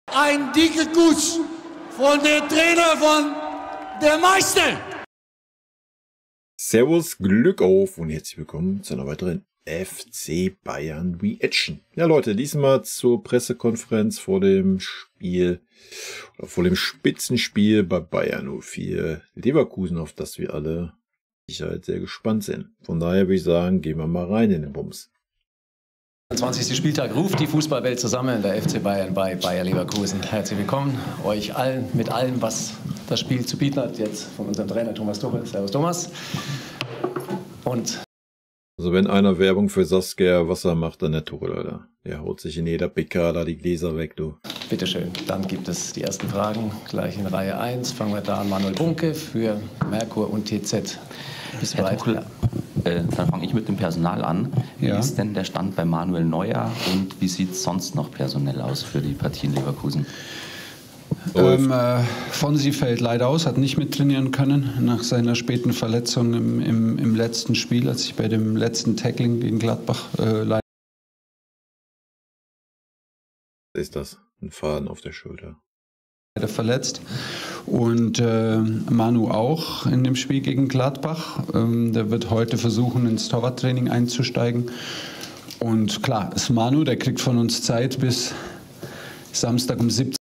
Ein dicker Kuss von der Trainer von der Meister. Servus, Glück auf und herzlich willkommen zu einer weiteren FC Bayern Reaction. Ja Leute, diesmal zur Pressekonferenz vor dem Spiel oder vor dem Spitzenspiel bei Bayern 04 Leverkusen, auf das wir alle sicher sehr gespannt sind. Von daher würde ich sagen, gehen wir mal rein in den Bums. 20. Spieltag ruft die Fußballwelt zusammen, der FC Bayern bei Bayer Leverkusen. Herzlich willkommen euch allen mit allem, was das Spiel zu bieten hat. Jetzt von unserem Trainer Thomas Tuchel. Servus Thomas. Und also wenn einer Werbung für Saskia Wasser macht, dann der Tuchel, Alter. Der haut sich in jeder PK da die Gläser weg, du. bitteschön, dann gibt es die ersten Fragen. Gleich in Reihe 1 fangen wir da an. Manuel Bunke für Merkur und TZ. Bist du bereit? Tuchel, dann fange ich mit dem Personal an. Wie ist denn der Stand bei Manuel Neuer und wie sieht es sonst noch personell aus für die Partie in Leverkusen? Fonsi fällt leider aus, hat nicht mittrainieren können nach seiner späten Verletzung im letzten Spiel, als sich bei dem letzten Tackling gegen Gladbach leider Ist das ein Faden auf der Schulter? Verletzt. Und Manu auch in dem Spiel gegen Gladbach. Der wird heute versuchen, ins Torwarttraining einzusteigen. Und klar, ist Manu, der kriegt von uns Zeit bis Samstag um 17 Uhr.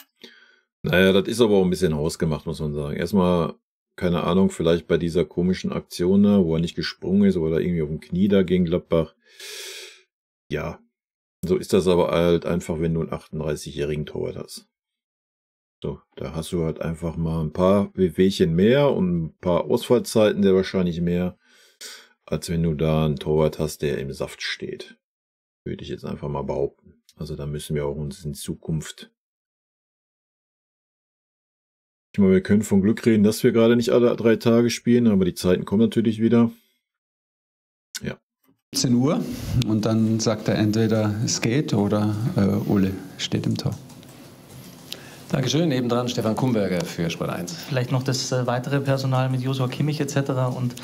Naja, das ist aber auch ein bisschen hausgemacht, muss man sagen. Erstmal, keine Ahnung, vielleicht bei dieser komischen Aktion da, wo er nicht gesprungen ist oder irgendwie auf dem Knie da gegen Gladbach. Ja, so ist das aber halt einfach, wenn du einen 38-jährigen Torwart hast. So, da hast du halt einfach mal ein paar Wehwehchen mehr und ein paar Ausfallzeiten, sehr wahrscheinlich mehr, als wenn du da einen Torwart hast, der im Saft steht. Würde ich jetzt einfach mal behaupten. Also da müssen wir auch uns in Zukunft... Ich meine, wir können von Glück reden, dass wir gerade nicht alle 3 Tage spielen, aber die Zeiten kommen natürlich wieder. Ja. 17 Uhr und dann sagt er entweder es geht oder Ole steht im Tor. Dankeschön. Nebendran Stefan Kumberger für Sport 1. Vielleicht noch das weitere Personal mit Joshua Kimmich etc. Und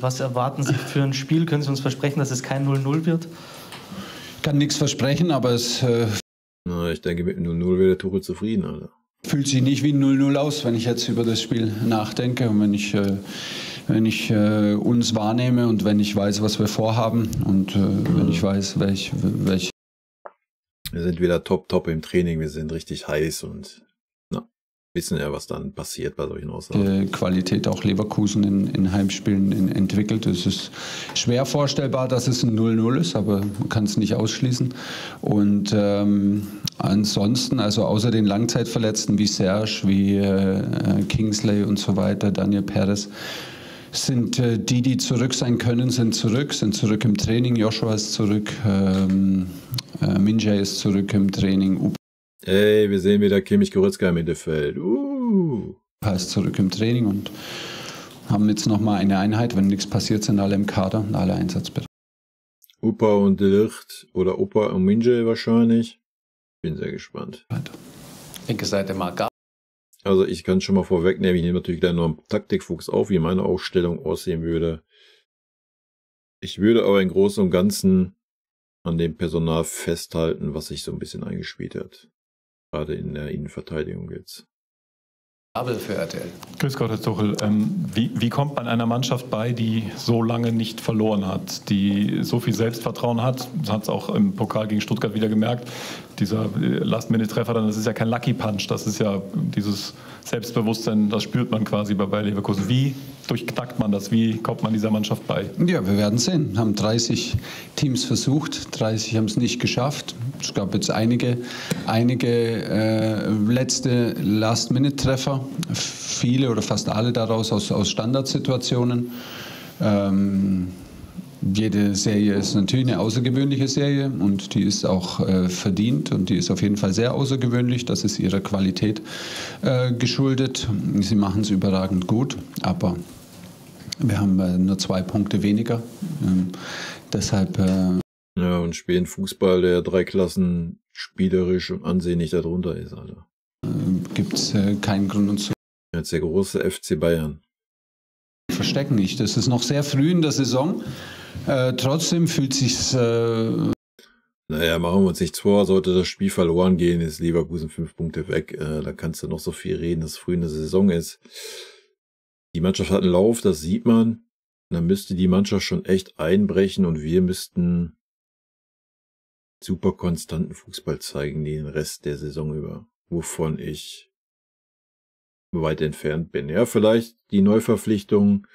was erwarten Sie für ein Spiel? Können Sie uns versprechen, dass es kein 0-0 wird? Ich kann nichts versprechen, aber es Na, ich denke, mit 0-0 wäre der Tuchel zufrieden, Alter. fühlt sich nicht wie ein 0-0 aus, wenn ich jetzt über das Spiel nachdenke und wenn ich uns wahrnehme und wenn ich weiß, was wir vorhaben und wenn ich weiß, welche Wir sind wieder top im Training, wir sind richtig heiß und wissen ja, was dann passiert bei solchen Aussagen. Qualität auch Leverkusen in Heimspielen entwickelt. Es ist schwer vorstellbar, dass es ein 0-0 ist, aber man kann es nicht ausschließen. Und ansonsten, also außer den Langzeitverletzten wie Serge, wie Kingsley und so weiter, Daniel Perez, sind die zurück sein können, sind zurück im Training. Joshua ist zurück, Minjay ist zurück im Training. Ey, wir sehen wieder Kimmich-Goretzka im Mittelfeld. Ist zurück im Training und haben jetzt nochmal eine Einheit. Wenn nichts passiert, sind alle im Kader und alle einsatzbereit. Upa und De Ligt oder Upa und Minjay wahrscheinlich. Bin sehr gespannt. Linke Seite Marc. Also ich kann schon mal vorwegnehmen, ich nehme natürlich gleich noch einen Taktikfuchs auf, wie meine Aufstellung aussehen würde. Ich würde aber im Großen und Ganzen an dem Personal festhalten, was sich so ein bisschen eingespielt hat. Gerade in der Innenverteidigung jetzt. Abel für RTL. Grüß Gott, Herr Tuchel. Wie kommt man einer Mannschaft bei, die so lange nicht verloren hat, die so viel Selbstvertrauen hat? Das hat es auch im Pokal gegen Stuttgart wieder gemerkt. Dieser Last-Minute-Treffer, das ist ja kein Lucky Punch, das ist ja dieses Selbstbewusstsein, das spürt man quasi bei Leverkusen. Wie durchknackt man das? Wie kommt man dieser Mannschaft bei? Ja, wir werden sehen. Haben 30 Teams versucht, 30 haben es nicht geschafft. Es gab jetzt einige letzte Last-Minute-Treffer, viele oder fast alle daraus aus Standardsituationen. Jede Serie ist natürlich eine außergewöhnliche Serie und die ist auch verdient und die ist auf jeden Fall sehr außergewöhnlich. Das ist ihrer Qualität geschuldet. Sie machen es überragend gut, aber wir haben nur 2 Punkte weniger. Deshalb ja, und spielen Fußball, der 3 Klassen spielerisch und ansehnlich darunter ist, Alter. Gibt es keinen Grund, uns zu Jetzt der große FC Bayern. verstecken nicht. Das ist noch sehr früh in der Saison. Trotzdem fühlt sich's Naja, machen wir uns nichts vor. Sollte das Spiel verloren gehen, ist Leverkusen 5 Punkte weg. Da kannst du noch so viel reden, dass es früh in der Saison ist. Die Mannschaft hat einen Lauf, das sieht man. Dann müsste die Mannschaft schon echt einbrechen und wir müssten super konstanten Fußball zeigen den Rest der Saison über, wovon ich weit entfernt bin. Ja, vielleicht die Neuverpflichtung.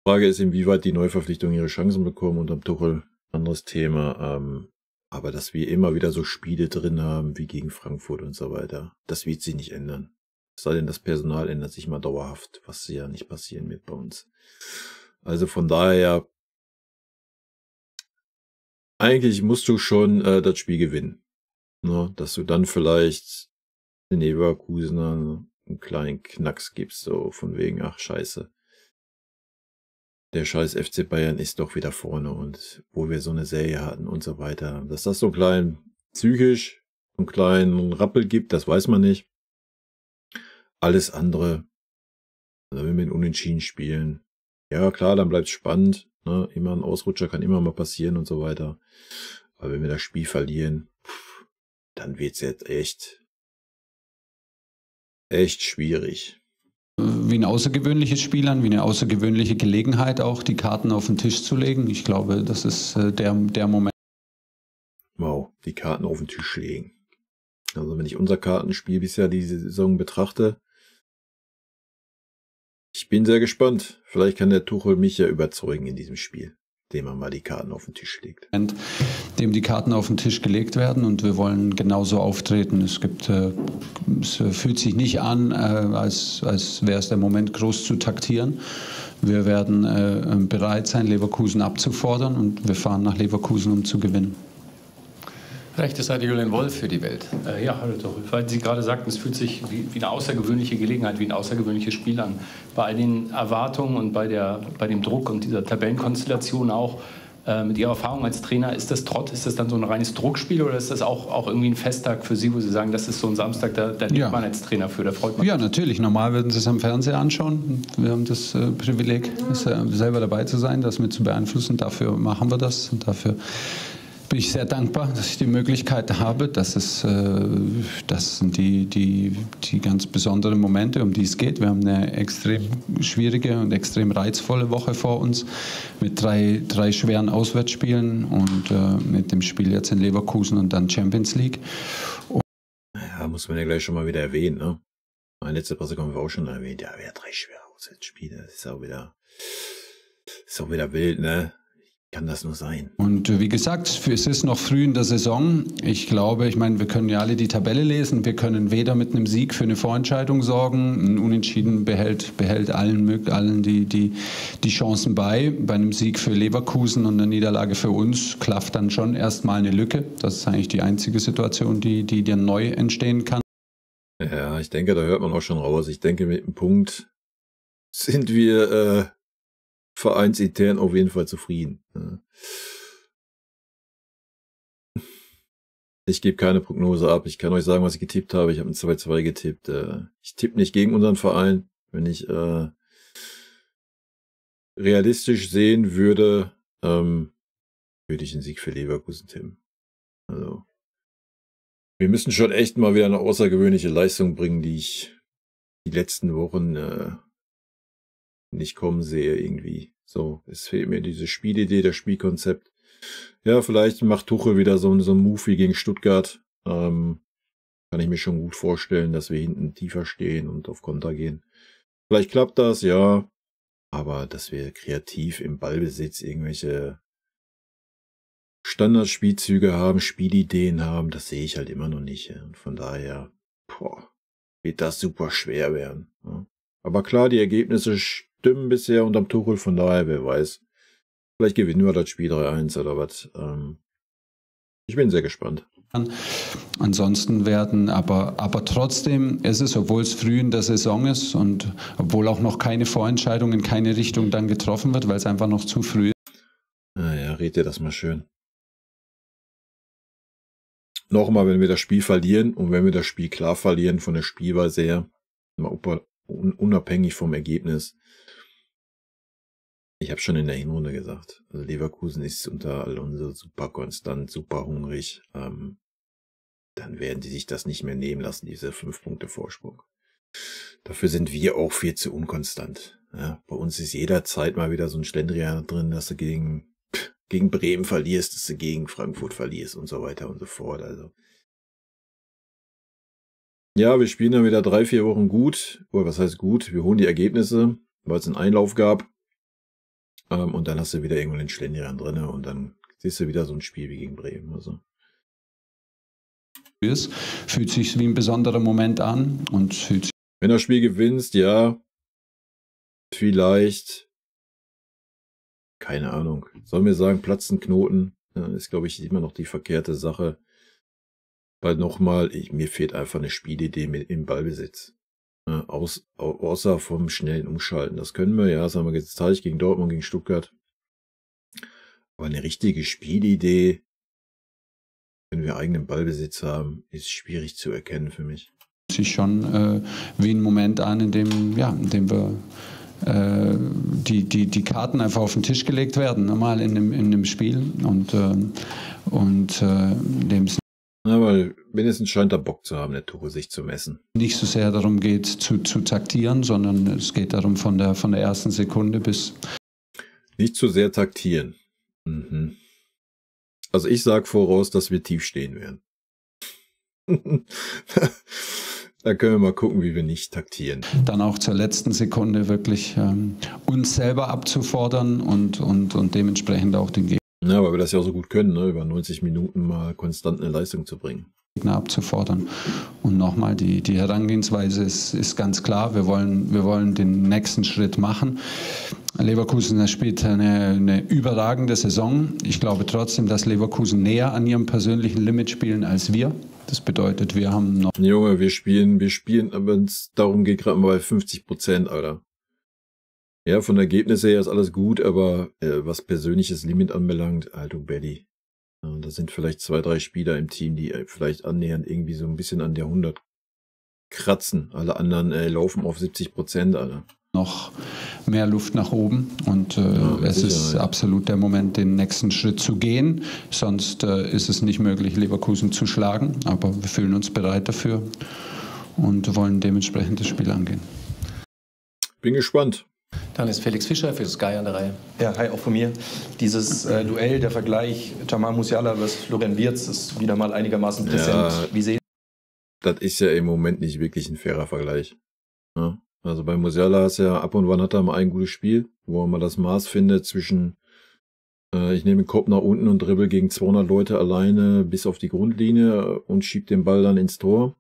Frage ist, inwieweit die Neuverpflichtungen ihre Chancen bekommen unterm Tuchel. Anderes Thema. Aber dass wir immer wieder so Spiele drin haben, wie gegen Frankfurt und so weiter, das wird sich nicht ändern. Es sei denn, das Personal ändert sich mal dauerhaft, was ja nicht passieren wird bei uns. Also von daher, eigentlich musst du schon das Spiel gewinnen. Ne? Dass du dann vielleicht den Leverkusenern einen kleinen Knacks gibst, so von wegen, ach scheiße. Der scheiß FC Bayern ist doch wieder vorne und wo wir so eine Serie hatten und so weiter. Dass das so einen kleinen psychisch, einen kleinen Rappel gibt, das weiß man nicht. Alles andere, also wenn wir in Unentschieden spielen, ja klar, dann bleibt es spannend. Ne? Immer ein Ausrutscher kann immer mal passieren und so weiter. Aber wenn wir das Spiel verlieren, dann wird es jetzt echt schwierig. Wie ein außergewöhnliches Spiel an, wie eine außergewöhnliche Gelegenheit auch, die Karten auf den Tisch zu legen. Ich glaube, das ist der Moment. Wow, die Karten auf den Tisch legen. Also wenn ich unser Kartenspiel bisher diese Saison betrachte, ich bin sehr gespannt. Vielleicht kann der Tuchel mich ja überzeugen in diesem Spiel, indem er mal die Karten auf den Tisch legt. Dem die Karten auf den Tisch gelegt werden und wir wollen genauso auftreten. Es fühlt sich nicht an, als wäre es der Moment, groß zu taktieren. Wir werden bereit sein, Leverkusen abzufordern und wir fahren nach Leverkusen, um zu gewinnen. Rechte Seite Julian Wolf für die Welt. Ja, hallo Tuchel. Weil Sie gerade sagten, es fühlt sich wie eine außergewöhnliche Gelegenheit, wie ein außergewöhnliches Spiel an. Bei all den Erwartungen und bei dem Druck und dieser Tabellenkonstellation auch, mit Ihrer Erfahrung als Trainer, ist das dann so ein reines Druckspiel oder ist das auch irgendwie ein Festtag für Sie, wo Sie sagen, das ist so ein Samstag, da lebt man als Trainer für, da freut man sich? Ja, natürlich. Normal würden Sie es am Fernseher anschauen. Wir haben das Privileg, selber dabei zu sein, das mit zu beeinflussen. Dafür machen wir das und dafür bin ich sehr dankbar, dass ich die Möglichkeit habe. Das sind die ganz besonderen Momente, um die es geht. Wir haben eine extrem schwierige und extrem reizvolle Woche vor uns mit drei schweren Auswärtsspielen und mit dem Spiel jetzt in Leverkusen und dann Champions League. Ja, muss man ja gleich schon mal wieder erwähnen, ne? Meine letzte Pressekonferenz war auch schon erwähnt, ja, wir haben 3 schwere Auswärtsspiele. Das ist auch wieder wild, ne? Kann das nur sein. Und wie gesagt, es ist noch früh in der Saison. Ich glaube, wir können ja alle die Tabelle lesen. Wir können weder mit einem Sieg für eine Vorentscheidung sorgen. Ein Unentschieden behält allen die Chancen bei. Bei einem Sieg für Leverkusen und einer Niederlage für uns klafft dann schon erstmal eine Lücke. Das ist eigentlich die einzige Situation, die dann neu entstehen kann. Ja, ich denke, da hört man auch schon raus. Ich denke, mit dem Punkt sind wir vereinsintern auf jeden Fall zufrieden. Ich gebe keine Prognose ab. Ich kann euch sagen, was ich getippt habe. Ich habe ein 2-2 getippt. Ich tippe nicht gegen unseren Verein. Wenn ich realistisch sehen würde, würde ich einen Sieg für Leverkusen tippen. Also, wir müssen schon echt mal wieder eine außergewöhnliche Leistung bringen, die ich die letzten Wochen nicht kommen sehe irgendwie. So, es fehlt mir diese Spielidee, das Spielkonzept. Ja, vielleicht macht Tuchel wieder so ein Move wie gegen Stuttgart. Kann ich mir schon gut vorstellen, dass wir hinten tiefer stehen und auf Konter gehen. Vielleicht klappt das, ja. Aber dass wir kreativ im Ballbesitz irgendwelche Standardspielzüge haben, Spielideen haben, das sehe ich halt immer noch nicht. Und von daher, wird das super schwer werden. Ja. Aber klar, die Ergebnisse stimmen bisher unterm Tuchel, von daher, wer weiß. Vielleicht gewinnen wir das Spiel 3-1 oder was. Ich bin sehr gespannt. Ansonsten werden, aber trotzdem ist es, obwohl es früh in der Saison ist und obwohl auch noch keine Vorentscheidung in keine Richtung dann getroffen wird, weil es einfach noch zu früh ist. Naja, red dir das mal schön. Nochmal, wenn wir das Spiel verlieren und wenn wir das Spiel klar verlieren von der Spielweise her, unabhängig vom Ergebnis. Ich habe schon in der Hinrunde gesagt, also Leverkusen ist unter Alonso super konstant, super hungrig. Dann werden die sich das nicht mehr nehmen lassen, diese 5 Punkte Vorsprung. Dafür sind wir auch viel zu unkonstant. Ja, bei uns ist jederzeit mal wieder so ein Schlendrian drin, dass du gegen Bremen verlierst, dass du gegen Frankfurt verlierst und so weiter und so fort. Also ja, wir spielen dann wieder 3-4 Wochen gut. Oder was heißt gut? Wir holen die Ergebnisse, weil es einen Einlauf gab. Und dann hast du wieder irgendwo den Schlendrian drin und dann siehst du wieder so ein Spiel wie gegen Bremen. Also. Fühlt sich wie ein besonderer Moment an und fühlt sich. Wenn du das Spiel gewinnst, ja, vielleicht, keine Ahnung, sollen wir sagen, platzt ein Knoten, ja, ist, glaube ich, immer noch die verkehrte Sache. Weil nochmal, mir fehlt einfach eine Spielidee im Ballbesitz. Ja, außer vom schnellen Umschalten. Das können wir, ja, das haben wir gezeigt gegen Dortmund, gegen Stuttgart. Aber eine richtige Spielidee, wenn wir eigenen Ballbesitz haben, ist schwierig zu erkennen für mich. Sich schon wie ein Moment an, in dem wir die Karten einfach auf den Tisch gelegt werden, normal in dem Spiel und dem es na, weil mindestens scheint er Bock zu haben, der Tuchel sich zu messen. Nicht so sehr darum geht, zu taktieren, sondern es geht darum, von der ersten Sekunde bis. Nicht zu sehr taktieren. Mhm. Also ich sage voraus, dass wir tief stehen werden. Da können wir mal gucken, wie wir nicht taktieren. Dann auch zur letzten Sekunde wirklich uns selber abzufordern und dementsprechend auch den Gegner. Ja, weil wir das ja auch so gut können, ne? Über 90 Minuten mal konstant eine Leistung zu bringen. Abzufordern. Und nochmal, die Herangehensweise ist ganz klar, wir wollen den nächsten Schritt machen. Leverkusen spielt eine überragende Saison. Ich glaube trotzdem, dass Leverkusen näher an ihrem persönlichen Limit spielen als wir. Das bedeutet, wir haben noch... Junge, wir spielen, aber es darum geht gerade mal bei 50%, Alter. Ja, von Ergebnissen her ist alles gut, aber was persönliches Limit anbelangt, Alter Belly. Ja, da sind vielleicht 2, 3 Spieler im Team, die vielleicht annähernd irgendwie so ein bisschen an der 100 kratzen. Alle anderen laufen auf 70%, Alter. Noch mehr Luft nach oben und es ist absolut der Moment, den nächsten Schritt zu gehen. Sonst ist es nicht möglich, Leverkusen zu schlagen, aber wir fühlen uns bereit dafür und wollen dementsprechend das Spiel angehen. Bin gespannt. Dann ist Felix Fischer für Sky an der Reihe. Ja, hi, auch von mir. Dieses Duell, der Vergleich Jamal Musiala versus Florian Wirtz ist wieder mal einigermaßen präsent. Ja, wie sehen? Das ist ja im Moment nicht wirklich ein fairer Vergleich. Ja? Also bei Musiala ist ja ab und wann hat er mal ein gutes Spiel, wo er mal das Maß findet zwischen ich nehme den Kopf nach unten und dribbel gegen 200 Leute alleine bis auf die Grundlinie und schieb den Ball dann ins Tor.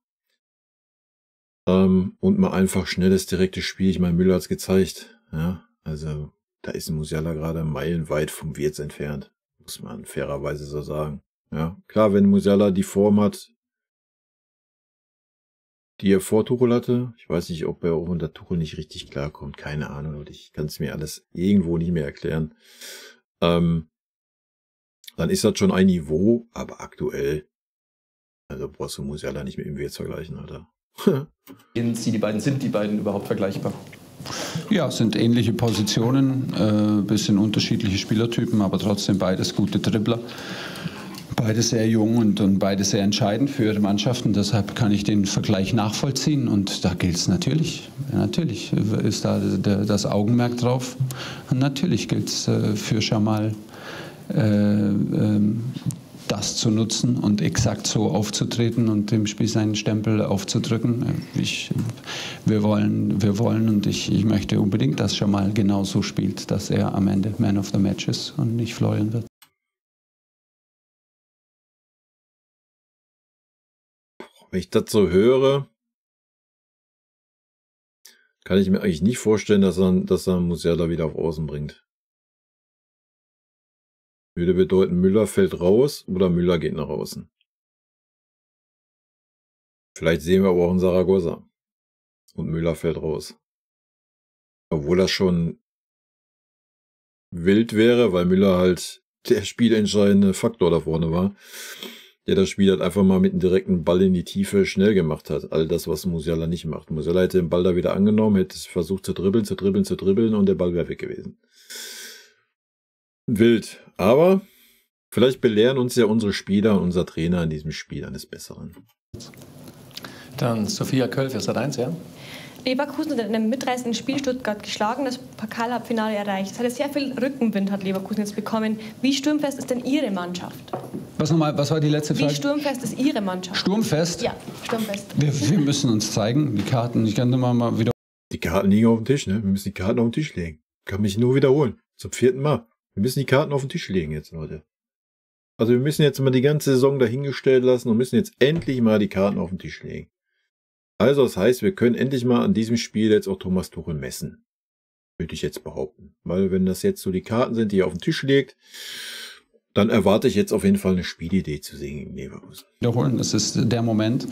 Und mal einfach schnelles, direktes Spiel. Ich meine, Müller hat's gezeigt. Ja, also da ist Musiala gerade meilenweit vom Wirtz entfernt. Muss man fairerweise so sagen. Ja, klar, wenn Musiala die Form hat, die er vor Tuchel hatte. Ich weiß nicht, ob er auch unter Tuchel nicht richtig klarkommt. Keine Ahnung. Und ich kann es mir alles irgendwo nicht mehr erklären. Dann ist das schon ein Niveau, aber aktuell, also brauchst du Musiala nicht mit dem Wirtz vergleichen, Alter. Die beiden überhaupt vergleichbar? Ja, es sind ähnliche Positionen, bisschen unterschiedliche Spielertypen, aber trotzdem beides gute Dribbler. Beide sehr jung und beide sehr entscheidend für ihre Mannschaften. Deshalb kann ich den Vergleich nachvollziehen. Und da gilt es natürlich. Natürlich ist da das Augenmerk drauf. Und natürlich gilt es für Jamal, das zu nutzen und exakt so aufzutreten und dem Spiel seinen Stempel aufzudrücken. Wir wollen und ich möchte unbedingt, dass Jamal genau so spielt, dass er am Ende Man of the Match ist und nicht Florian wird. Wenn ich das so höre, kann ich mir eigentlich nicht vorstellen, dass er Musiala wieder auf Außen bringt. Würde bedeuten, Müller fällt raus oder Müller geht nach außen. Vielleicht sehen wir aber auch einen Zaragoza. Und Müller fällt raus. Obwohl das schon wild wäre, weil Müller halt der spielentscheidende Faktor da vorne war. Der das Spiel halt einfach mal mit einem direkten Ball in die Tiefe schnell gemacht hat. All das, was Musiala nicht macht. Musiala hätte den Ball da wieder angenommen, hätte versucht zu dribbeln und der Ball wäre weg gewesen. wild. Aber vielleicht belehren uns ja unsere Spieler und unser Trainer in diesem Spiel eines Besseren. Dann Sophia Köll für Sat.1, ja? Leverkusen hat in einem mitreißenden Spiel Stuttgart geschlagen, das Pokalhalbfinale erreicht. Es hat sehr viel Rückenwind, hat Leverkusen jetzt bekommen. Wie sturmfest ist denn Ihre Mannschaft? Was war die letzte Frage? Wie sturmfest ist Ihre Mannschaft? Sturmfest? Ja, sturmfest. Wir müssen uns zeigen, die Karten. Ich kann mal wieder. Die Karten liegen auf dem Tisch, ne? Wir müssen die Karten auf den Tisch legen. Kann mich nur wiederholen. Zum 4. Mal. Wir müssen die Karten auf den Tisch legen jetzt, Leute. Also wir müssen jetzt mal die ganze Saison dahingestellt lassen und müssen jetzt endlich mal die Karten auf den Tisch legen. Also das heißt, wir können endlich mal an diesem Spiel jetzt auch Thomas Tuchel messen. Würde ich jetzt behaupten. Weil wenn das jetzt so die Karten sind, die er auf den Tisch legt, dann erwarte ich jetzt auf jeden Fall eine Spielidee zu sehen gegen Leverkusen. Wiederholen, das ist der Moment,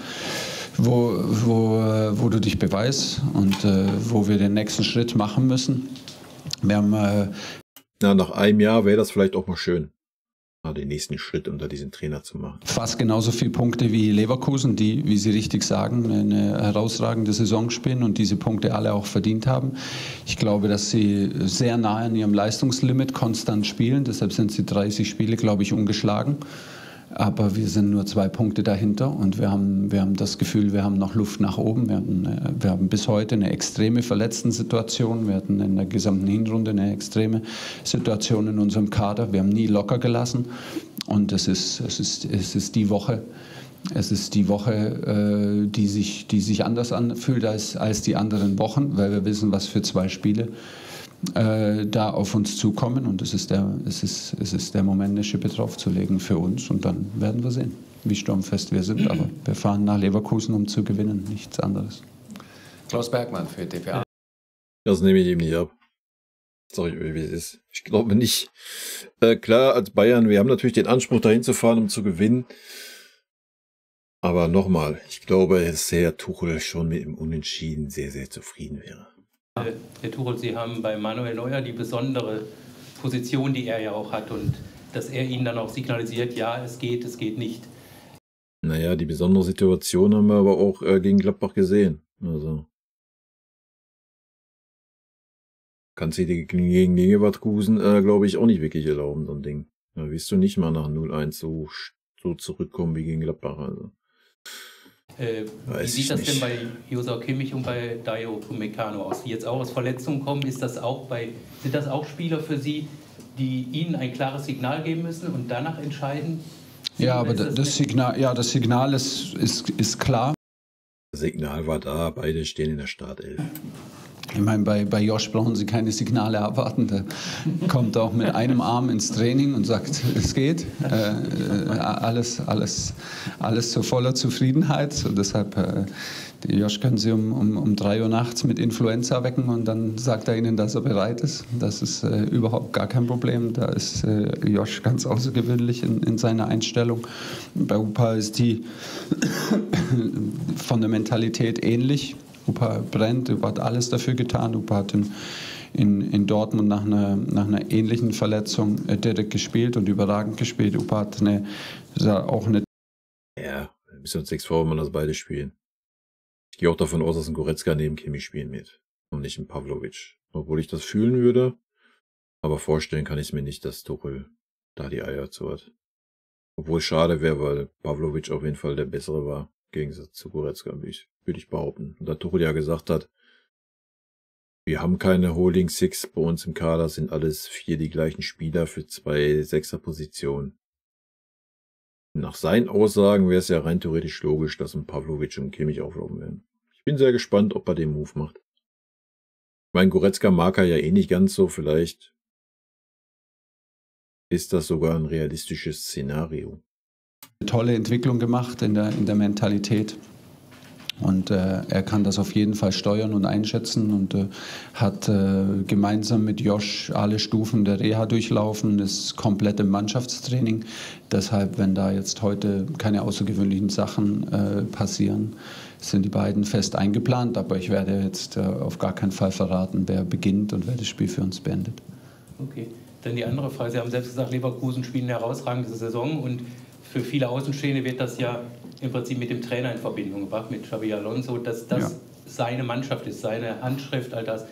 wo du dich beweist und wo wir den nächsten Schritt machen müssen. Wir haben nach einem Jahr wäre das vielleicht auch mal schön, den nächsten Schritt unter diesen Trainer zu machen. Fast genauso viele Punkte wie Leverkusen, die, wie Sie richtig sagen, eine herausragende Saison spielen und diese Punkte alle auch verdient haben. Ich glaube, dass sie sehr nahe an ihrem Leistungslimit konstant spielen. Deshalb sind sie 30 Spiele, glaube ich, ungeschlagen. Aber wir sind nur 2 Punkte dahinter und wir haben das Gefühl, wir haben noch Luft nach oben. Wir haben bis heute eine extreme Verletzten-Situation. Wir hatten in der gesamten Hinrunde eine extreme Situation in unserem Kader. Wir haben nie locker gelassen und es ist die Woche. Es ist die Woche, die sich anders anfühlt als die anderen Wochen, weil wir wissen, was für 2 Spiele da auf uns zukommen und es ist der Moment, eine Schippe draufzulegen für uns und dann werden wir sehen, wie sturmfest wir sind, aber wir fahren nach Leverkusen, um zu gewinnen, nichts anderes. Klaus Bergmann für dpa. Das nehme ich ihm nicht ab. Sag ich euch, wie es ist. Ich glaube nicht. Klar, als Bayern, wir haben natürlich den Anspruch, dahin zu fahren, um zu gewinnen. Aber nochmal, ich glaube, dass Herr Tuchel schon mit dem Unentschieden sehr, sehr zufrieden wäre. Herr Tuchel, Sie haben bei Manuel Neuer die besondere Position, die er ja auch hat und dass er Ihnen dann auch signalisiert, ja, es geht nicht. Naja, die besondere Situation haben wir aber auch gegen Gladbach gesehen. Also kannst du dir gegen Leverkusen, glaube ich, auch nicht wirklich erlauben, so ein Ding. Da wirst du nicht mal nach 0-1 so zurückkommen wie gegen Gladbach. Also. Wie sieht das denn bei Joshua Kimmich und bei Dayo Upamecano aus, die jetzt auch aus Verletzungen kommen? Sind das auch Spieler für Sie, die Ihnen ein klares Signal geben müssen und danach entscheiden? Ja, aber das Signal ist klar. Das Signal war da, beide stehen in der Startelf. Ich meine, bei Josh brauchen Sie keine Signale erwarten. Der kommt auch mit einem Arm ins Training und sagt, es geht. Alles zu voller Zufriedenheit. Und deshalb, Josh können Sie um 3 Uhr nachts mit Influenza wecken und dann sagt er Ihnen, dass er bereit ist. Das ist überhaupt gar kein Problem. Da ist Josh ganz außergewöhnlich in seiner Einstellung. Bei Upa ist die von der Mentalität ähnlich. Upa brennt, Upa hat alles dafür getan. Upa hat in Dortmund nach einer ähnlichen Verletzung direkt gespielt und überragend gespielt. Upa hat auch eine... Ja, wir müssen uns nichts vormachen, dass beide spielen. Ich gehe auch davon aus, dass ein Goretzka neben Kimmich spielen wird und nicht ein Pavlovic. Obwohl ich das fühlen würde, aber vorstellen kann ich es mir nicht, dass Tuchel da die Eier zu hat. Obwohl es schade wäre, weil Pavlovic auf jeden Fall der Bessere war. Im Gegensatz zu Goretzka, würde ich behaupten. Und da Tuchel ja gesagt hat, wir haben keine Holding Six bei uns im Kader, sind alles 4 die gleichen Spieler für 2 Sechser-Positionen. Nach seinen Aussagen wäre es ja rein theoretisch logisch, dass ein Pavlovic und Kimmich auflaufen werden. Ich bin sehr gespannt, ob er den Move macht. Ich meine, Goretzka mag er ja eh nicht ganz so, vielleicht ist das sogar ein realistisches Szenario. Tolle Entwicklung gemacht in der Mentalität und er kann das auf jeden Fall steuern und einschätzen und hat gemeinsam mit Josh alle Stufen der Reha durchlaufen, ist komplett im Mannschaftstraining. Deshalb, wenn da jetzt heute keine außergewöhnlichen Sachen passieren, sind die beiden fest eingeplant, aber ich werde jetzt auf gar keinen Fall verraten, wer beginnt und wer das Spiel für uns beendet. Okay, dann die andere Frage, Sie haben selbst gesagt, Leverkusen spielen eine herausragende Saison und für viele Außenstehende wird das ja im Prinzip mit dem Trainer in Verbindung gebracht, mit Xabi Alonso, dass das seine Mannschaft ist, seine Handschrift, all das.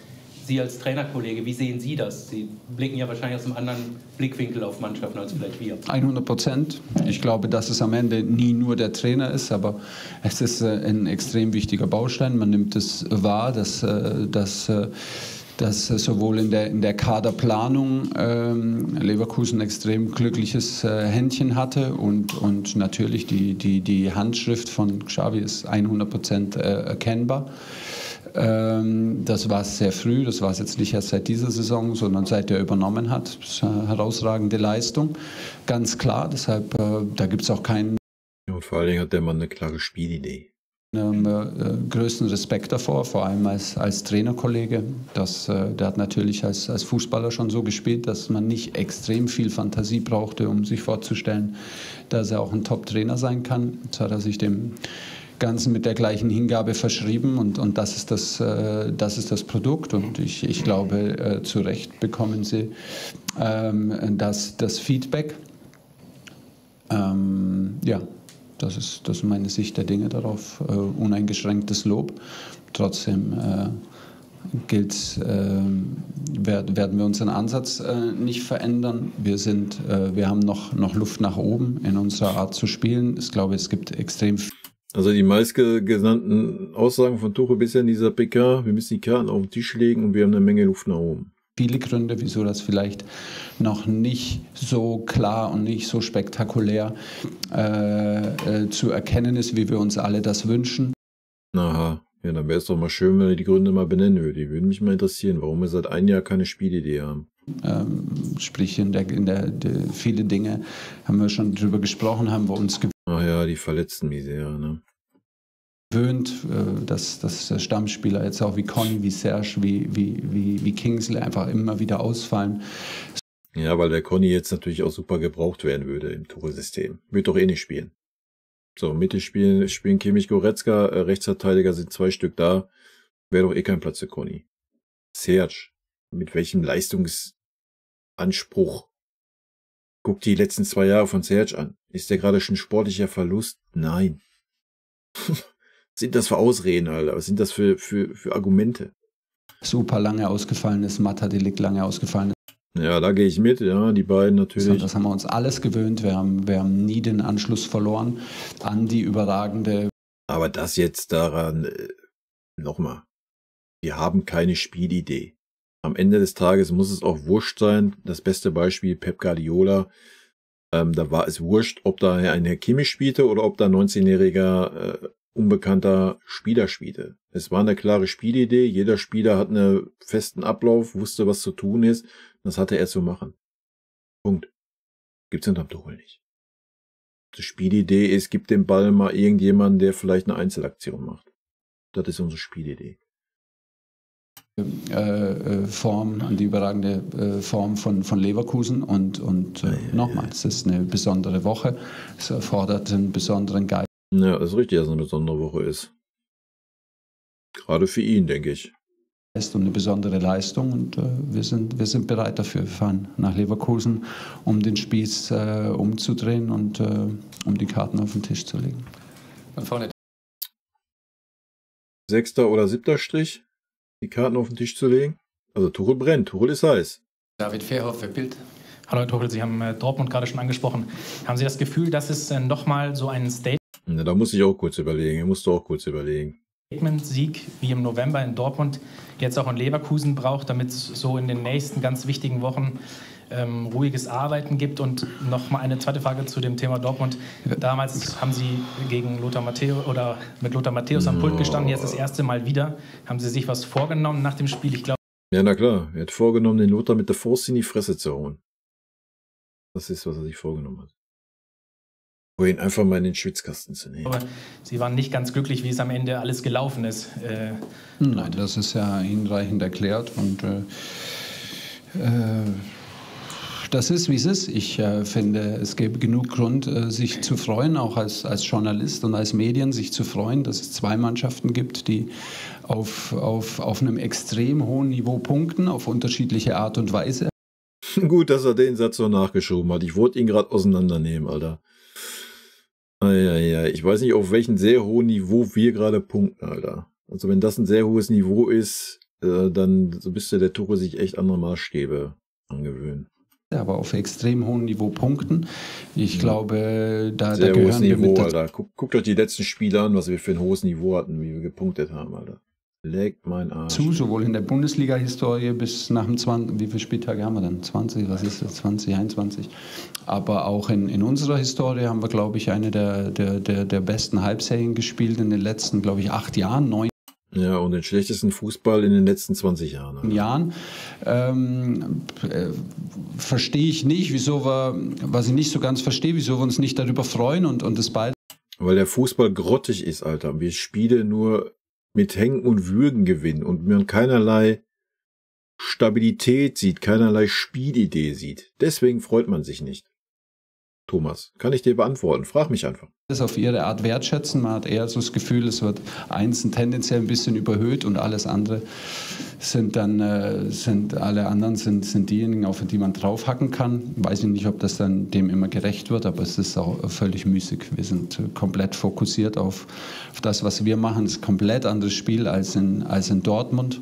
Sie als Trainerkollege, wie sehen Sie das? Sie blicken ja wahrscheinlich aus einem anderen Blickwinkel auf Mannschaften als vielleicht wir. 100%. Ich glaube, dass es am Ende nie nur der Trainer ist, aber es ist ein extrem wichtiger Baustein. Man nimmt es wahr, dass sowohl in der Kaderplanung Leverkusen ein extrem glückliches Händchen hatte und natürlich die Handschrift von Xavi ist 100% erkennbar. Das war es sehr früh, das war es jetzt nicht erst seit dieser Saison, sondern seit er übernommen hat. Das ist eine herausragende Leistung, ganz klar. Deshalb, da gibt es auch keinen... Und vor allen Dingen hat der Mann eine klare Spielidee. Größten Respekt davor, vor allem als Trainerkollege. Der hat natürlich als Fußballer schon so gespielt, dass man nicht extrem viel Fantasie brauchte, um sich vorzustellen, dass er auch ein Top-Trainer sein kann. Jetzt hat er sich dem Ganzen mit der gleichen Hingabe verschrieben und das ist das Produkt und ich glaube, zu Recht bekommen sie das Feedback. Ja, das ist meine Sicht der Dinge darauf, uneingeschränktes Lob. Trotzdem werden wir unseren Ansatz nicht verändern. Wir haben noch Luft nach oben in unserer Art zu spielen. Ich glaube, es gibt extrem viel. Also die meistgenannten Aussagen von Tuchel bisher in dieser PK, wir müssen die Karten auf den Tisch legen und wir haben eine Menge Luft nach oben. Viele Gründe, wieso das vielleicht noch nicht so klar und nicht so spektakulär zu erkennen ist, wie wir uns alle das wünschen. Aha, ja, dann wäre es doch mal schön, wenn ihr die Gründe mal benennen würdet. Die würden mich mal interessieren, warum wir seit einem Jahr keine Spielidee haben. Sprich, viele Dinge haben wir schon drüber gesprochen, haben wir uns Ach ja, die verletzten Misere, ne? Gewöhnt, dass Stammspieler jetzt auch wie Conny, wie Serge, wie Kingsley einfach immer wieder ausfallen. Ja, weil der Conny jetzt natürlich auch super gebraucht werden würde im Tuchel-System. Wird doch eh nicht spielen. So, Mitte spielen Kimmich, Goretzka, Rechtsverteidiger sind 2 Stück da. Wäre doch eh kein Platz für Conny. Serge, mit welchem Leistungsanspruch? Guck die letzten 2 Jahre von Serge an. Ist der gerade schon sportlicher Verlust? Nein. Sind das für Ausreden, Alter? Was sind das für Argumente? Super lange ausgefallen ist, Matadelic lange ausgefallen ist. Ja, da gehe ich mit, ja, die beiden natürlich. Das haben wir uns alles gewöhnt. Wir haben nie den Anschluss verloren an die überragende. Aber das jetzt daran, nochmal, wir haben keine Spielidee. Am Ende des Tages muss es auch wurscht sein. Das beste Beispiel, Pep Guardiola. Da war es wurscht, ob da ein Herr Kimmich spielte oder ob da ein 19-jähriger unbekannter Spieler spielte. Es war eine klare Spielidee. Jeder Spieler hat einen festen Ablauf, wusste, was zu tun ist. Das hatte er zu machen. Punkt. Gibt's hinterm Tuchel nicht. Die Spielidee ist, gib den Ball mal irgendjemanden, der vielleicht eine Einzelaktion macht. Das ist unsere Spielidee. Form, an die überragende Form von Leverkusen und nochmals, es ist eine besondere Woche. Es erfordert einen besonderen Geist. Ja, das ist richtig, dass es eine besondere Woche ist. Gerade für ihn, denke ich. Und eine besondere Leistung und wir sind bereit dafür. Wir fahren nach Leverkusen, um den Spieß umzudrehen und um die Karten auf den Tisch zu legen. Und vorne 6. oder 7. Strich, die Karten auf den Tisch zu legen. Also Tuchel brennt, Tuchel ist heiß. David Fairhoff für Bild. Hallo Herr Tuchel, Sie haben Dortmund gerade schon angesprochen. Haben Sie das Gefühl, dass es nochmal so ein Ja, da muss ich auch kurz überlegen. Statement-Sieg wie im November in Dortmund jetzt auch in Leverkusen braucht, damit es so in den nächsten ganz wichtigen Wochen ruhiges Arbeiten gibt? Und nochmal eine zweite Frage zu dem Thema Dortmund. Damals haben Sie gegen Lothar Matthäus oder mit Lothar Matthäus am Pult gestanden, jetzt das erste Mal wieder. Haben Sie sich was vorgenommen nach dem Spiel? Ich glaube. Ja, na klar. Er hat vorgenommen, den Lothar mit der Faust in die Fresse zu hauen. Das ist, was er sich vorgenommen hat. Oder ihn einfach mal in den Schwitzkasten zu nehmen. Aber Sie waren nicht ganz glücklich, wie es am Ende alles gelaufen ist. Nein, das ist ja hinreichend erklärt und das ist, wie es ist. Ich finde, es gäbe genug Grund, sich zu freuen, auch als Journalist und als Medien, sich zu freuen, dass es 2 Mannschaften gibt, die auf einem extrem hohen Niveau punkten, auf unterschiedliche Art und Weise. Gut, dass er den Satz so nachgeschoben hat. Ich wollte ihn gerade auseinandernehmen, Alter. Ich weiß nicht, auf welchem sehr hohen Niveau wir gerade punkten, Alter. Also wenn das ein sehr hohes Niveau ist, dann so müsste der Tuchel sich echt andere Maßstäbe angewöhnen. Aber auf extrem hohem Niveau punkten. Ich glaube, da sehr gehören hohes wir Niveau, mit Alter. Guckt euch die letzten Spiele an, was wir für ein hohes Niveau hatten, wie wir gepunktet haben, Alter. Legt mein Arsch. sowohl in der Bundesliga-Historie bis nach dem 20. Wie viele Spieltage haben wir dann? 20, was ist das? 20, 21. Aber auch in unserer Historie haben wir, glaube ich, eine der besten Halbserien gespielt in den letzten, glaube ich, 8 Jahren, 9 Ja, und den schlechtesten Fußball in den letzten 20 Jahren. Alter. Jahren. Verstehe ich nicht, was ich nicht so ganz verstehe, wieso wir uns nicht darüber freuen und das beide. Weil der Fußball grottig ist, Alter. Wir Spiele nur mit Hängen und Würgen gewinnen und man keinerlei Stabilität sieht, keinerlei Spielidee sieht. Deswegen freut man sich nicht. Thomas, kann ich dir beantworten? Frag mich einfach. Das auf ihre Art wertschätzen. Man hat eher so das Gefühl, es wird eins tendenziell ein bisschen überhöht und alles andere sind diejenigen, auf die man draufhacken kann. Weiß ich nicht, ob das dann dem immer gerecht wird, aber es ist auch völlig müßig. Wir sind komplett fokussiert auf das, was wir machen. Es ist ein komplett anderes Spiel als in Dortmund.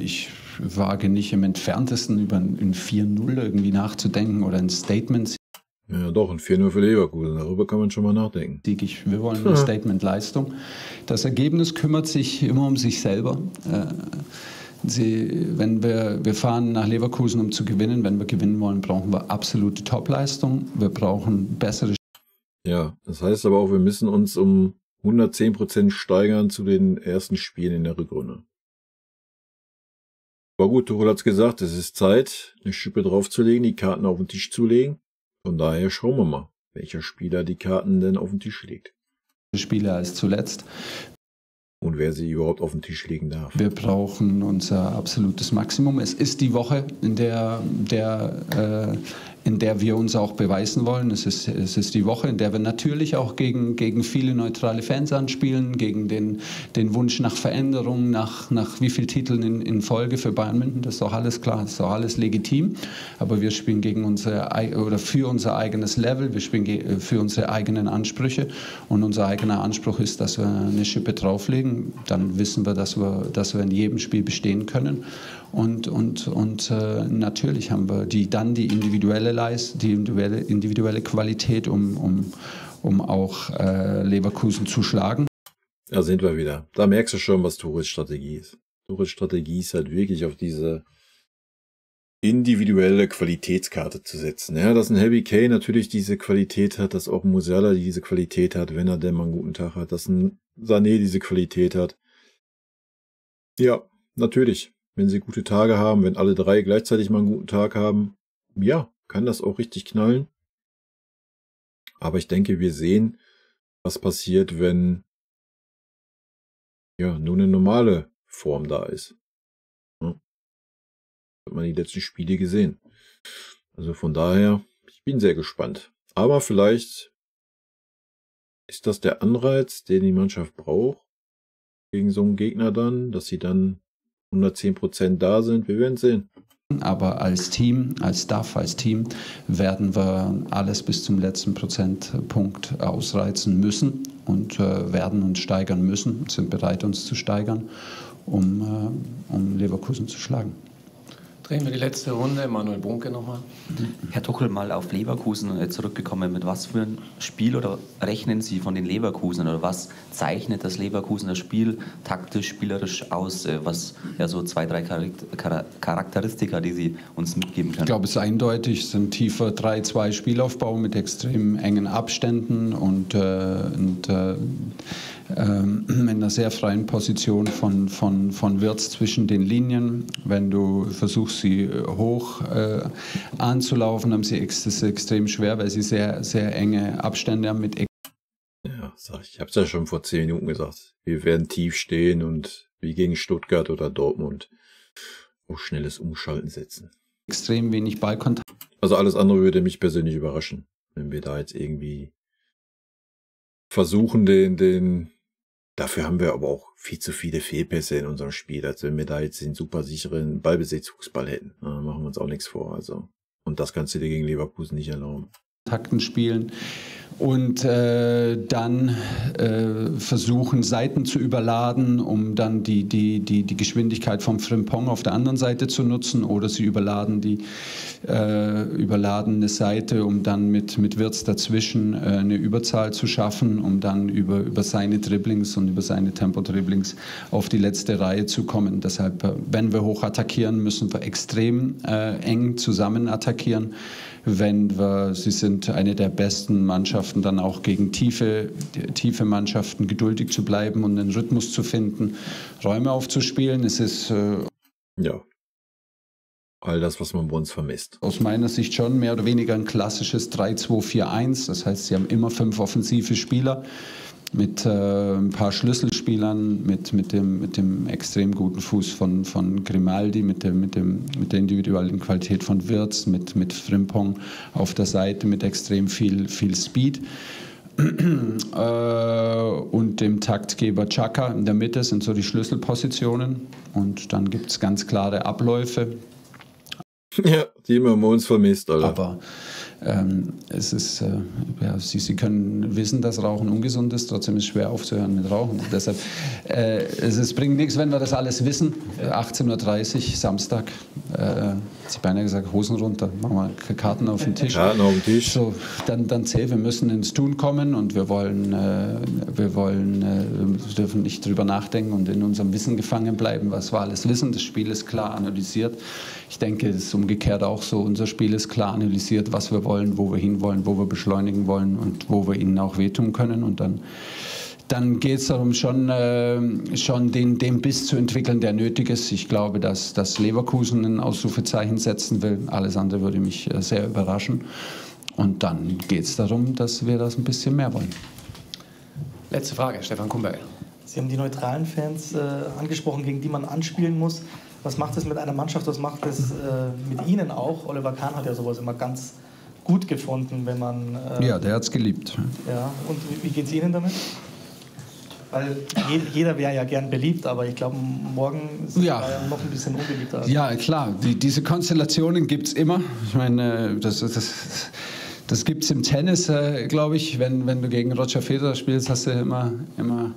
Ich wage nicht im Entferntesten über ein 4-0 irgendwie nachzudenken oder ein Statement. Ja, doch, ein 4-0 für Leverkusen. Darüber kann man schon mal nachdenken. Wir wollen eine Statement-Leistung. Das Ergebnis kümmert sich immer um sich selber. Wir fahren nach Leverkusen, um zu gewinnen. Wenn wir gewinnen wollen, brauchen wir absolute Topleistung. Wir brauchen bessere. Ja, das heißt aber auch, wir müssen uns um 110% steigern zu den ersten Spielen in der Rückrunde. Aber gut, Tuchel hat's gesagt, es ist Zeit, eine Schippe draufzulegen, die Karten auf den Tisch zu legen. Von daher schauen wir mal, welcher Spieler die Karten denn auf den Tisch legt. Spieler als zuletzt. Und wer sie überhaupt auf den Tisch legen darf. Wir brauchen unser absolutes Maximum. Es ist die Woche, in der wir uns auch beweisen wollen. Es ist die Woche, in der wir natürlich auch gegen viele neutrale Fans anspielen, gegen den Wunsch nach Veränderung, nach wie vielen Titeln in Folge für Bayern München. Das ist doch alles klar, das ist doch alles legitim. Aber wir spielen für unser eigenes Level, wir spielen für unsere eigenen Ansprüche. Und unser eigener Anspruch ist, dass wir eine Schippe drauflegen. Dann wissen wir, dass wir in jedem Spiel bestehen können. Und natürlich haben wir die individuelle Qualität, um auch Leverkusen zu schlagen. Da sind wir wieder. Da merkst du schon, was Tuchels Strategie ist. Tuchels Strategie ist halt wirklich auf diese individuelle Qualitätskarte zu setzen. Ja, dass ein Harry Kane natürlich diese Qualität hat, dass auch ein Musiala diese Qualität hat, wenn er denn mal einen guten Tag hat, dass ein Sané diese Qualität hat. Ja, natürlich. Wenn sie gute Tage haben, wenn alle drei gleichzeitig mal einen guten Tag haben, ja, kann das auch richtig knallen. Aber ich denke, wir sehen, was passiert, wenn ja nur eine normale Form da ist. Ja. Hat man die letzten Spiele gesehen. Also von daher, ich bin sehr gespannt. Aber vielleicht ist das der Anreiz, den die Mannschaft braucht, gegen so einen Gegner dann, dass sie dann 110% da sind. Wir werden sehen. Aber als Team, als Staff, als Team werden wir alles bis zum letzten Prozentpunkt ausreizen müssen und werden uns steigern müssen, sind bereit, uns zu steigern, um Leverkusen zu schlagen. Drehen wir die letzte Runde. Manuel Bunke nochmal. Herr Tuchel, mal auf Leverkusen zurückgekommen. Mit was für ein Spiel oder rechnen Sie von den Leverkusen oder was zeichnet das Leverkusener Spiel taktisch, spielerisch aus? Was ja so 2, 3 Charakteristika, die Sie uns mitgeben können? Ich glaube, es ist eindeutig. Es ist ein tiefer 3-2 Spielaufbau mit extrem engen Abständen und in einer sehr freien Position von Wirtz zwischen den Linien. Wenn du versuchst, sie hoch anzulaufen, haben sie es extrem schwer, weil sie sehr, sehr enge Abstände haben mit. Ja, ich habe es ja schon vor 10 Minuten gesagt. Wir werden tief stehen und wie gegen Stuttgart oder Dortmund auf schnelles Umschalten setzen. Extrem wenig Ballkontakt. Also alles andere würde mich persönlich überraschen, wenn wir da jetzt irgendwie versuchen, dafür haben wir aber auch viel zu viele Fehlpässe in unserem Spiel, als wenn wir da jetzt den super sicheren Ballbesitzfußball hätten. Da machen wir uns auch nichts vor. Also. Und das kannst du dir gegen Leverkusen nicht erlauben. Takten spielen, und dann versuchen, Seiten zu überladen, um dann die Geschwindigkeit vom Frimpong auf der anderen Seite zu nutzen, oder sie überladen die überladene Seite, um dann mit Wirtz dazwischen eine Überzahl zu schaffen, um dann über seine Dribblings und über seine Tempo-Dribblings auf die letzte Reihe zu kommen. Deshalb, wenn wir hoch attackieren, müssen wir extrem eng zusammen attackieren. Sie sind eine der besten Mannschaften, dann auch gegen tiefe Mannschaften geduldig zu bleiben und einen Rhythmus zu finden, Räume aufzuspielen. Es ist ja all das, was man bei uns vermisst. Aus meiner Sicht schon mehr oder weniger ein klassisches 3-2-4-1. Das heißt, sie haben immer 5 offensive Spieler mit ein paar Schlüsselspielern, mit dem extrem guten Fuß von Grimaldi, mit der individuellen Qualität von Wirtz, mit Frimpong auf der Seite, mit extrem viel Speed. Und dem Taktgeber Xhaka in der Mitte sind so die Schlüsselpositionen. Und dann gibt es ganz klare Abläufe. Ja, die man bei uns vermisst, Alter. Aber es ist, Sie können wissen, dass Rauchen ungesund ist, trotzdem ist es schwer aufzuhören mit Rauchen. Deshalb, es bringt nichts, wenn wir das alles wissen. 18:30 Uhr, Samstag, ich beinahe gesagt, Hosen runter, machen wir Karten auf den Tisch. Karten auf den Tisch. So, dann zählt, wir müssen ins Tun kommen und wir dürfen nicht drüber nachdenken und in unserem Wissen gefangen bleiben, was wir alles wissen. Das Spiel ist klar analysiert. Ich denke, es ist umgekehrt auch so. Unser Spiel ist klar analysiert, was wir wollen, wo wir hinwollen, wo wir beschleunigen wollen und wo wir ihnen auch wehtun können. Und dann geht es darum, schon den Biss zu entwickeln, der nötig ist. Ich glaube, dass Leverkusen ein Ausrufezeichen setzen will. Alles andere würde mich sehr überraschen. Und dann geht es darum, dass wir das ein bisschen mehr wollen. Letzte Frage, Stefan Kumberg. Sie haben die neutralen Fans angesprochen, gegen die man anspielen muss. Was macht es mit einer Mannschaft, was macht es mit Ihnen auch? Oliver Kahn hat ja sowas immer ganz gut gefunden, wenn man... ja, der hat es geliebt. Ja, und wie geht es Ihnen damit? Weil jeder wäre ja gern beliebt, aber ich glaube, morgen ist es noch ein bisschen unbeliebter. Ja, klar, diese Konstellationen gibt es immer. Ich meine, das gibt es im Tennis, glaube ich. Wenn du gegen Roger Federer spielst, hast du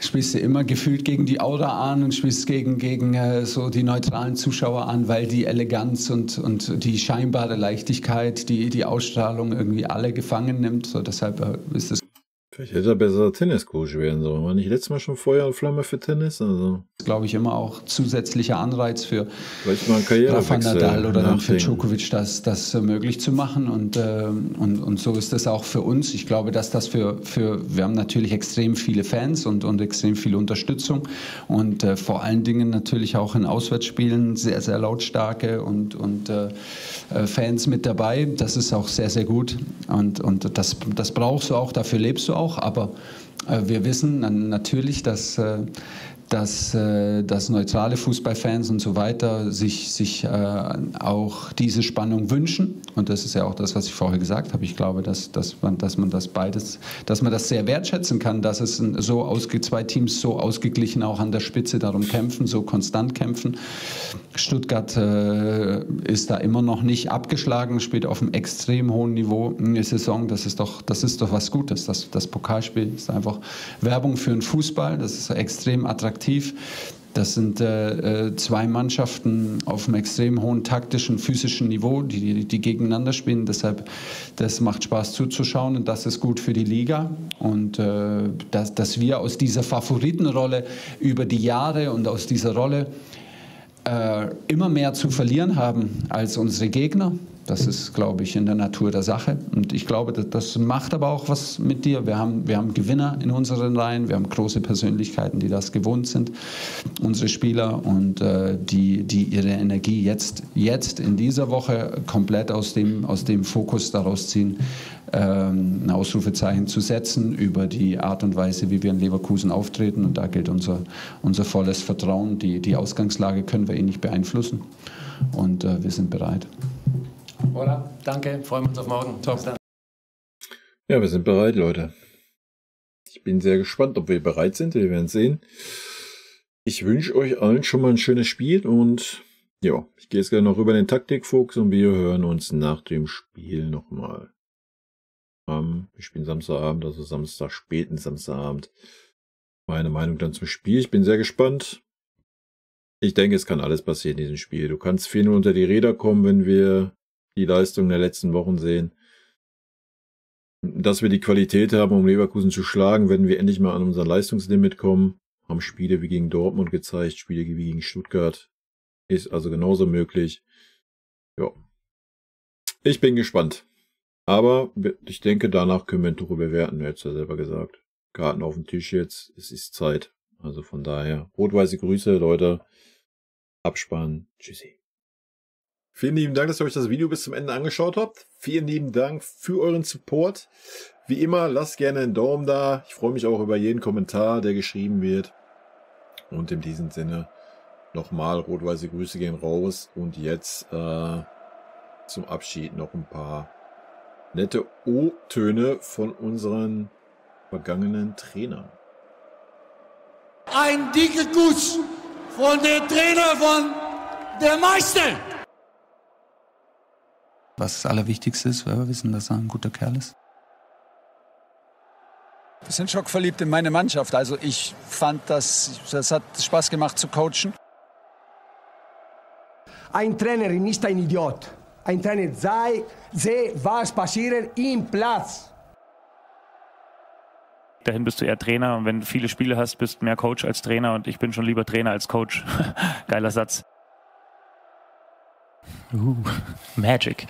spielst du immer gefühlt gegen die Aura an und spielst gegen so die neutralen Zuschauer an, weil die Eleganz und die scheinbare Leichtigkeit, die Ausstrahlung irgendwie alle gefangen nimmt. So, deshalb ist es... Vielleicht hätte er besser Tenniscoach werden sollen. War nicht letztes Mal schon Feuer und Flamme für Tennis? Also glaube ich immer auch zusätzlicher Anreiz für Rafa Nadal oder dann für Djokovic, das möglich zu machen. Und so ist das auch für uns. Ich glaube, dass das wir haben natürlich extrem viele Fans und extrem viel Unterstützung und vor allen Dingen natürlich auch in Auswärtsspielen sehr, sehr lautstarke und Fans mit dabei. Das ist auch sehr, sehr gut. Und das brauchst du auch, dafür lebst du auch. Aber wir wissen natürlich, dass neutrale Fußballfans und so weiter sich auch diese Spannung wünschen. Und das ist ja auch das, was ich vorher gesagt habe. Ich glaube, dass man das sehr wertschätzen kann, dass es zwei Teams so ausgeglichen auch an der Spitze darum kämpfen, so konstant kämpfen. Stuttgart ist da immer noch nicht abgeschlagen, spielt auf einem extrem hohen Niveau eine Saison. Das ist doch was Gutes. Das Pokalspiel ist einfach Werbung für den Fußball. Das ist extrem attraktiv. Das sind zwei Mannschaften auf einem extrem hohen taktischen, physischen Niveau, die gegeneinander spielen. Deshalb, das macht Spaß zuzuschauen und das ist gut für die Liga. Und dass wir aus dieser Favoritenrolle über die Jahre und aus dieser Rolle immer mehr zu verlieren haben als unsere Gegner. Das ist, glaube ich, in der Natur der Sache. Und ich glaube, das macht aber auch was mit dir. Wir haben Gewinner in unseren Reihen, wir haben große Persönlichkeiten, die das gewohnt sind, unsere Spieler, und die ihre Energie jetzt in dieser Woche komplett aus dem Fokus daraus ziehen, ein Ausrufezeichen zu setzen über die Art und Weise, wie wir in Leverkusen auftreten. Und da gilt unser volles Vertrauen. Die Ausgangslage können wir nicht beeinflussen. Und wir sind bereit. Voilà, danke, freuen wir uns auf morgen. Top. Ja, wir sind bereit, Leute. Ich bin sehr gespannt, ob wir bereit sind. Wir werden sehen. Ich wünsche euch allen schon mal ein schönes Spiel und ja, ich gehe jetzt gerne noch über den Taktikfuchs und wir hören uns nach dem Spiel nochmal. Wir spielen Samstagabend, also späten Samstagabend. Meine Meinung dann zum Spiel. Ich bin sehr gespannt. Ich denke, es kann alles passieren in diesem Spiel. Du kannst 4-0 unter die Räder kommen, wenn wir die Leistung der letzten Wochen sehen. Dass wir die Qualität haben, um Leverkusen zu schlagen, wenn wir endlich mal an unser Leistungslimit kommen. Haben Spiele wie gegen Dortmund gezeigt, Spiele wie gegen Stuttgart. Ist also genauso möglich. Ja. Ich bin gespannt. Aber ich denke, danach können wir ein Tuchel bewerten. Er hat es ja selber gesagt. Karten auf dem Tisch jetzt. Es ist Zeit. Also von daher, rot-weiße Grüße, Leute. Abspannen. Tschüssi. Vielen lieben Dank, dass ihr euch das Video bis zum Ende angeschaut habt. Vielen lieben Dank für euren Support. Wie immer, lasst gerne einen Daumen da. Ich freue mich auch über jeden Kommentar, der geschrieben wird. Und in diesem Sinne nochmal rot-weiße Grüße gehen raus. Und jetzt zum Abschied noch ein paar nette O-Töne von unseren vergangenen Trainern. Ein dicker Kuss von dem Trainer von der Meister. Was das Allerwichtigste ist, weil wir wissen, dass er ein guter Kerl ist. Wir sind schockverliebt in meine Mannschaft. Also ich fand, das hat Spaß gemacht zu coachen. Ein Trainer ist ein Idiot. Ein Trainer sehe, was passiert im Platz. Dahin bist du eher Trainer und wenn du viele Spiele hast, bist du mehr Coach als Trainer und ich bin schon lieber Trainer als Coach. Geiler Satz. Magic.